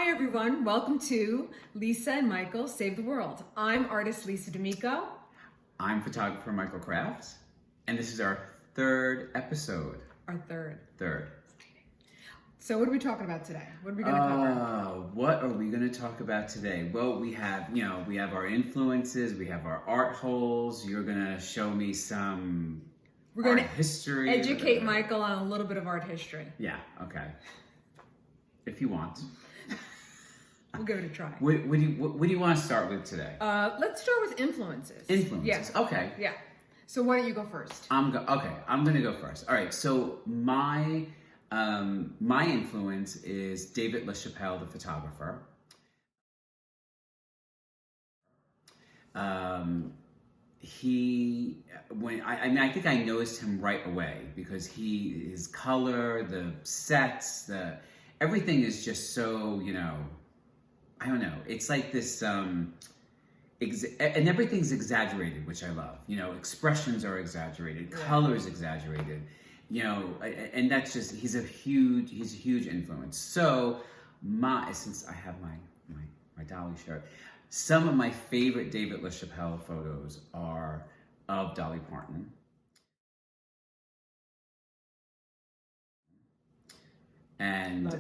Hi everyone, welcome to Lisa and Michael Save the World. I'm artist Lisa D'Amico. I'm photographer Michael Crafts, and this is our third episode. Our third. So what are we talking about today? What are we going to cover? What are we going to talk about today? Well, we have our influences, we have our art holes. You're going to show me some We're going art to history. educate Michael on a little bit of art history. Yeah, okay. If you want. We'll give it a try. What do you want to start with today? Let's start with influences. Influences. Yes. Okay. Yeah. So why don't you go first? I'm going to go first. All right. So my influence is David LaChapelle, the photographer. I think I noticed him right away because his color, the sets, everything is just so, I don't know. It's like this, and everything's exaggerated, which I love. Expressions are exaggerated, colors exaggerated. And that's just he's a huge influence. So since I have my Dolly shirt, some of my favorite David LaChapelle photos are of Dolly Parton. And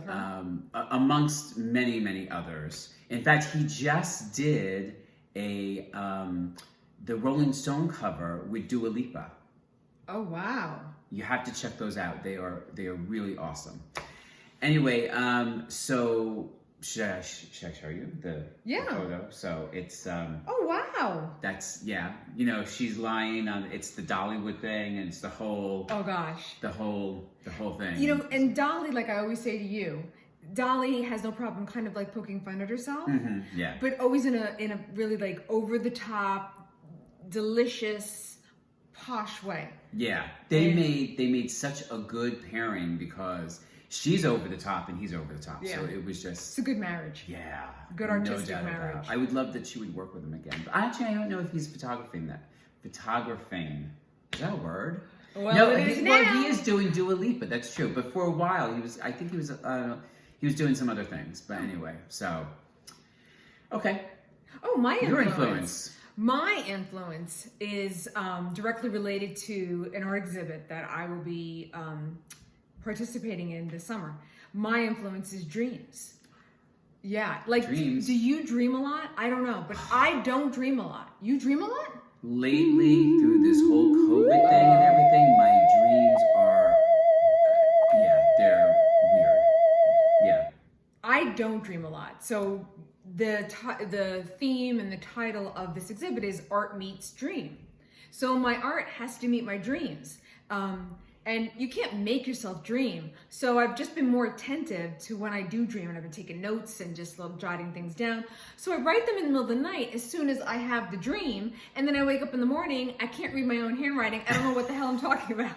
amongst many others. In fact, he just did the Rolling Stone cover with Dua Lipa. Oh wow! You have to check those out. They are really awesome. Anyway, so should I show you the photo? So it's oh wow! That's she's lying on. It's the Dollywood thing, and it's the whole. Oh gosh! The whole thing. And Dolly, like I always say to you, Dolly has no problem kind of like poking fun at herself. Mm-hmm, yeah. But always in a really like over the top, delicious, posh way. Yeah, they made such a good pairing because she's over the top and he's over the top. Yeah. So it was just... It's a good marriage. Yeah. Good artistic no doubt marriage. about it. I would love that she would work with him again. But actually, I don't know if he's photographing that. Photographing. Is that a word? Well, no, it is now. He is doing Dua Lipa. That's true. But for a while, he was doing some other things. But anyway, so... Okay. Oh, my influence. Your influence. My influence is directly related to an art exhibit that I will be participating in this summer. My influence is dreams. Yeah, like dreams. Do you dream a lot? I don't know, but I don't dream a lot. You dream a lot? Lately, through this whole COVID thing and everything, my dreams are, they're weird. Yeah. I don't dream a lot. So the theme and the title of this exhibit is Art Meets Dream. So my art has to meet my dreams. And you can't make yourself dream. So I've just been more attentive to when I do dream, and I've been taking notes and just jotting things down. So I write them in the middle of the night as soon as I have the dream, and then I wake up in the morning, I can't read my own handwriting. I don't know what the hell I'm talking about.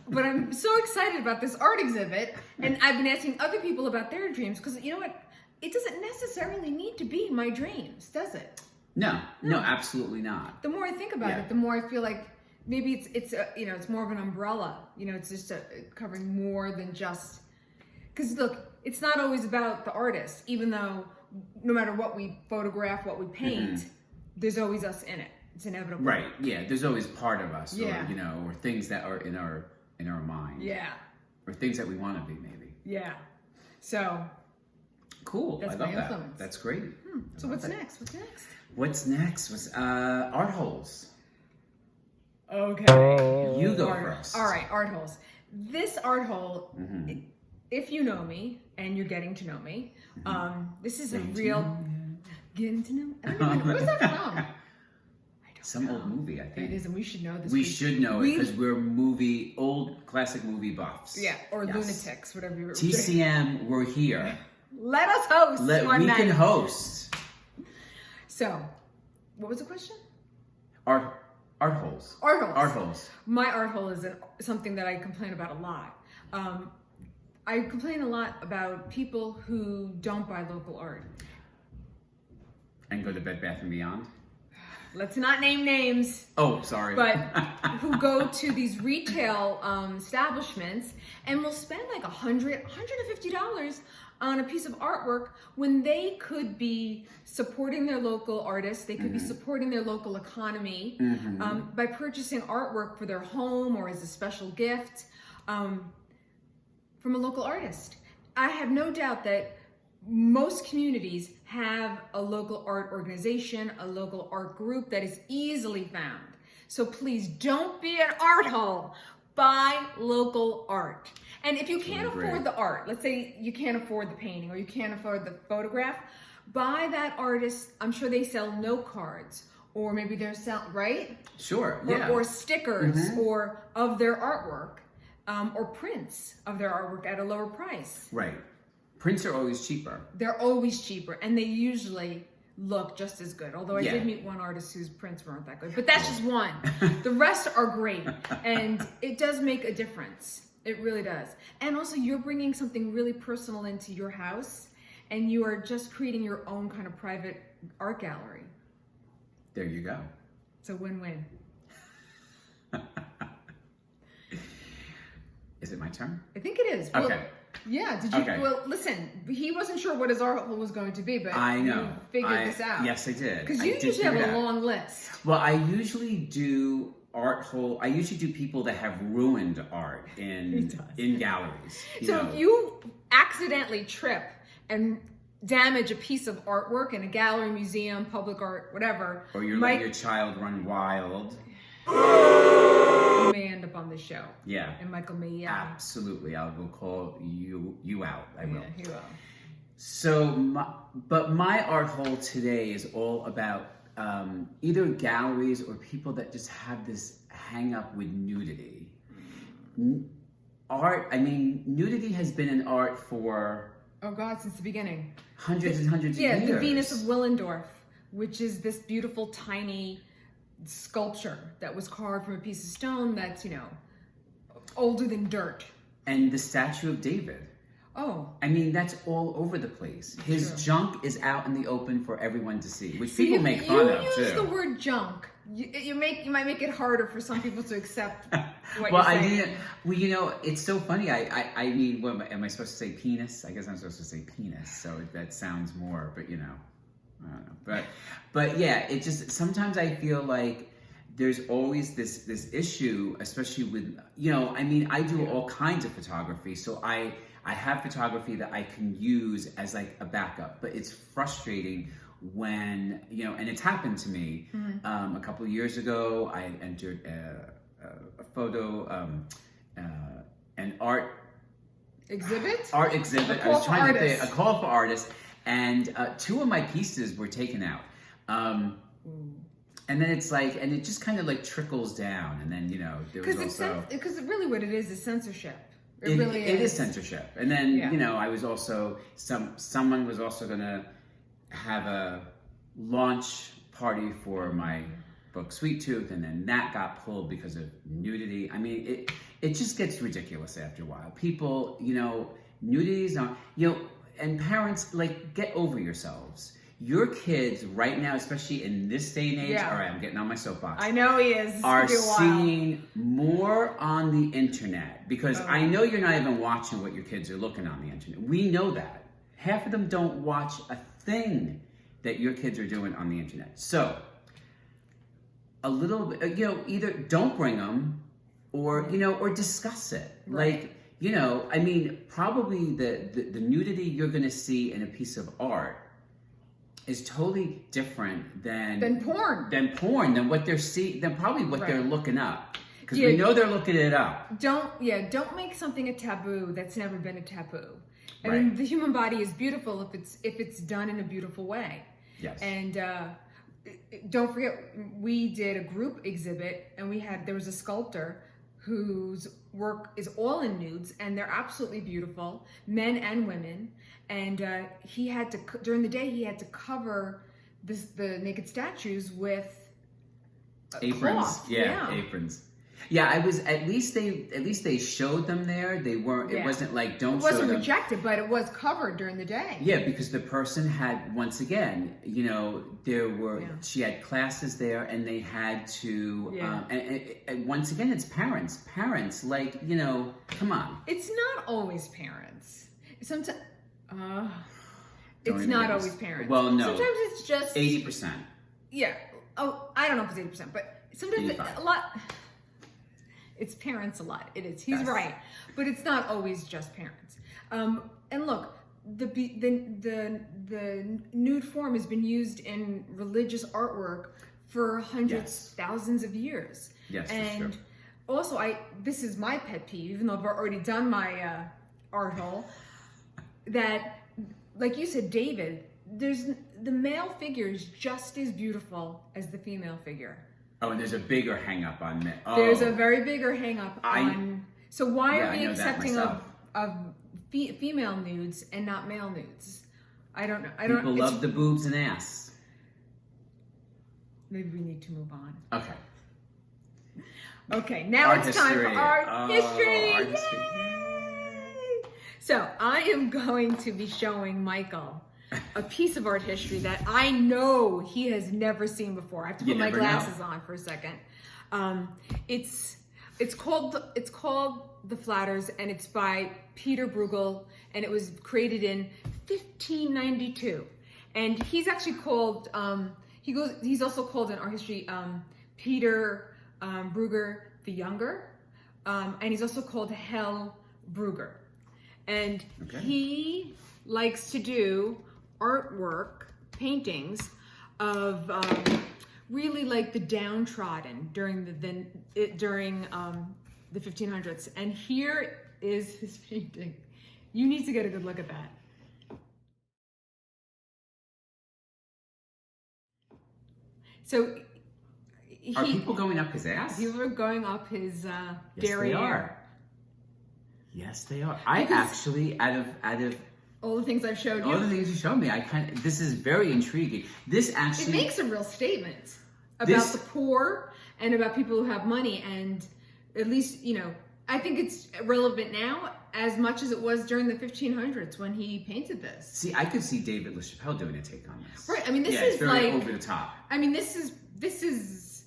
But I'm so excited about this art exhibit, and I've been asking other people about their dreams, because you know what? It doesn't necessarily need to be my dreams, does it? No, absolutely not. The more I think about it, the more I feel like maybe it's more of an umbrella. It's just covering more than just. Because look, it's not always about the artist. Even though no matter what we photograph, what we paint, there's always us in it. It's inevitable. Right. Yeah. There's always part of us, or things that are in our mind. Yeah. Or things that we want to be, maybe. Yeah. So. Cool. That's I love my that. influence. That's great. So what's next? What's next was art holes. Okay. You go first. All right, art holes. This art hole, if you know me and you're getting to know me, this is getting to know. I don't even know. Where's that from? Some old movie, I think. It is, and we should know this. We should know it because we're old classic movie buffs. Yeah, or lunatics, whatever you were. TCM, we're here. Let us host. We can host. So, what was the question? Art holes. Art holes. Art holes. My art hole is something that I complain about a lot. I complain a lot about people who don't buy local art. And go to Bed Bath & Beyond? Let's not name names. Oh, sorry. But who go to these retail establishments and will spend like $100, $150 on a piece of artwork when they could be supporting their local artists, they could be supporting their local economy by purchasing artwork for their home or as a special gift from a local artist. I have no doubt that most communities have a local art organization, a local art group that is easily found. So please don't be an art hole. Buy local art. And if you can't afford the art, let's say you can't afford the painting or you can't afford the photograph, buy that artist. I'm sure they sell note cards, or maybe they're selling, right? Sure, Or stickers or of their artwork, or prints of their artwork at a lower price. Right. Prints are always cheaper. They're always cheaper, and they usually look just as good. Although I did meet one artist whose prints weren't that good, but that's just one. The rest are great, and it does make a difference. It really does. And also, you're bringing something really personal into your house, and you are just creating your own kind of private art gallery. There you go. It's a win-win. Is it my turn? I think it is. Well, okay. Yeah, did you? Okay. Well, listen, he wasn't sure what his article was going to be, but I know. you figured this out. Yes, I did. Because you usually have a long list. Well, I usually do I usually do people that have ruined art in galleries. So if you accidentally trip and damage a piece of artwork in a gallery, museum, public art, whatever, or you're letting your child run wild, you may end up on the show. Yeah. And Michael may yell. Absolutely. I will call you out. I will. Yeah, he will. So, my art hole today is all about either galleries or people that just have this hang up with nudity. Nudity has been in art for... Oh God, since the beginning. Hundreds and hundreds of years. Yeah, the Venus of Willendorf, which is this beautiful tiny sculpture that was carved from a piece of stone that's, older than dirt. And the Statue of David. Oh. That's all over the place. His junk is out in the open for everyone to see, which See, people make fun of, too. You use the word junk. You might make it harder for some people to accept what you're saying. It's so funny. What am I supposed to say? Penis? I guess I'm supposed to say penis, so that sounds more, but I don't know. But yeah, it just, sometimes I feel like there's always this issue, especially with, I do all kinds of photography, so I have photography that I can use as like a backup, but it's frustrating when, and it's happened to me. A couple of years ago, I entered a photo, an art exhibit. I was trying to say a call for artists, and 2 of my pieces were taken out. And then it's like, and it just kind of like trickles down, and then there was also because really what it is censorship. It is censorship. And then I was also someone was also gonna have a launch party for my book Sweet Tooth, and then that got pulled because of nudity. It just gets ridiculous after a while. People, nudity is not, and parents, like, get over yourselves. Your kids right now, especially in this day and age, all right, I'm getting on my soapbox. I know he is. Are seeing more on the internet, because I know you're not even watching what your kids are looking on the internet. We know that. Half of them don't watch a thing that your kids are doing on the internet. So, a little bit, either don't bring them, or discuss it. Right. Like, probably the nudity you're going to see in a piece of art is totally different than porn. Than what they're seeing, than probably what they're looking up. Because we know they're looking it up. Don't make something a taboo that's never been a taboo. The human body is beautiful if it's done in a beautiful way. Yes. And don't forget, we did a group exhibit, and there was a sculptor whose work is all in nudes, and they're absolutely beautiful, men and women. And he had to, during the day, he had to cover the naked statues with aprons. Cloth. Aprons. Yeah, at least they showed them there. They weren't. It wasn't like don't. It wasn't rejected, but it was covered during the day. Yeah, because the person had, once again, there were. She had classes there, and they had to. And once again, it's parents. Parents, like, come on. It's not always parents. Sometimes. Uh, Don't it's even not get me always parents. Well, no. Sometimes it's just 80%. Yeah. Oh, I don't know if it's 80%, but sometimes 85. a lot. It's parents a lot. It is. He's Yes. right, but it's not always just parents. And look, the nude form has been used in religious artwork for hundreds, thousands of years. Yes, that's and true. also, this is my pet peeve, even though I've already done my art hole. That, like you said, David, the male figure is just as beautiful as the female figure. Oh, and there's a bigger hang up on men. Oh. There's a very bigger hang up on. So why are I we know that accepting myself. of female nudes and not male nudes? I don't know. People love the boobs and ass. Maybe we need to move on. Okay. Okay, now Art it's time for history. art history. Art history. Yay! So I am going to be showing Michael a piece of art history that I know he has never seen before. I have to You put my never glasses know. on for a second. It's called The Flatters, and it's by Peter Bruegel, and it was created in 1592. And he's actually called he's also called in art history Peter Bruegger the Younger, and he's also called Hell Bruegger. And he likes to do artwork, paintings of really like the downtrodden during the 1500s. And here is his painting. You need to get a good look at that. So Are people going up his ass? People are going up his Yes, derriere. they are. Yes, they are. I actually, out of All the things I've showed you. all the things you showed me, this is very intriguing. This actually It makes a real statement about This- the poor and about people who have money, and at least, I think it's relevant now as much as it was during the 1500s when he painted this. See, I could see David LaChapelle doing a take on this. Right, I mean, this yeah, is it's very like over the top. I mean, this is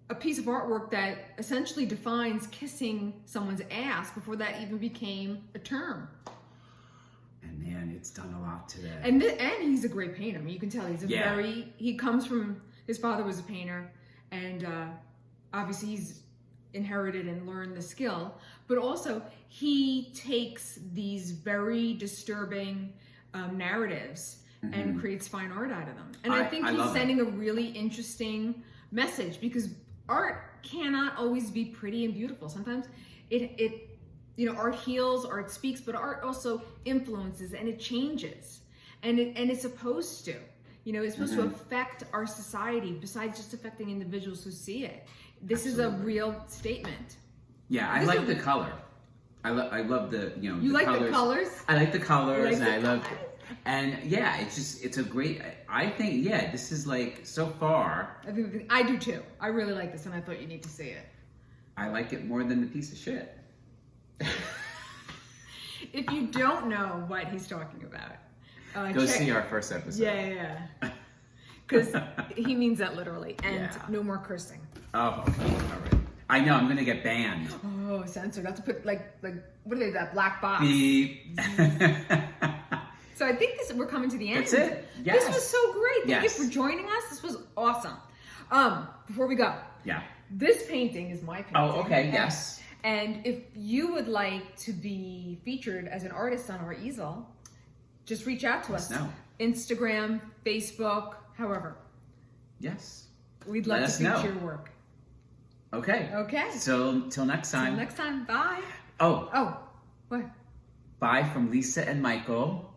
a piece of artwork that essentially defines kissing someone's ass before that even became a term. And man, it's done a lot to that. And he's a great painter. I mean, you can tell he's Yeah. he comes from, his father was a painter, and obviously he's inherited and learned the skill, but also he takes these very disturbing narratives and creates fine art out of them. And I think he's sending a really interesting message, because art cannot always be pretty and beautiful. Sometimes art heals, art speaks, but art also influences and it changes, and it's supposed to. It's supposed to affect our society besides just affecting individuals who see it. This is a real statement. Yeah, I like the color. I love the You the like colors. the colors? I like the colors, You like and the I love, colors? and yeah, it's a great. I think this is like so far. I do too. I really like this, and I thought you need to see it. I like it more than the piece of shit. If you don't know what he's talking about, Go see our first episode. Yeah. Because he means that literally, and Yeah. no more cursing. Oh, okay, all right. I know I'm gonna get banned. Oh, censored. Not to put like what are they? That black box. Beep. So I think we're coming to the end. That's it. Yes. This was so great. Thank Yes. you for joining us. This was awesome. Before we go, Yeah. this painting is my painting. Oh, okay. Yes. And if you would like to be featured as an artist on our easel, just reach out to us. know. Instagram, Facebook, however. Yes. We'd love Let to us know. feature your work. Okay. Okay. So till next time. Till next time. Bye. Oh, What? bye from Lisa and Michael.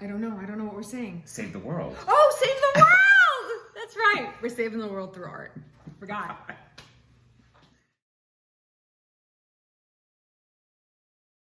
I don't know. I don't know what we're saying. Save the world. Oh, save the world! That's right. We're saving the world through art. Forgot.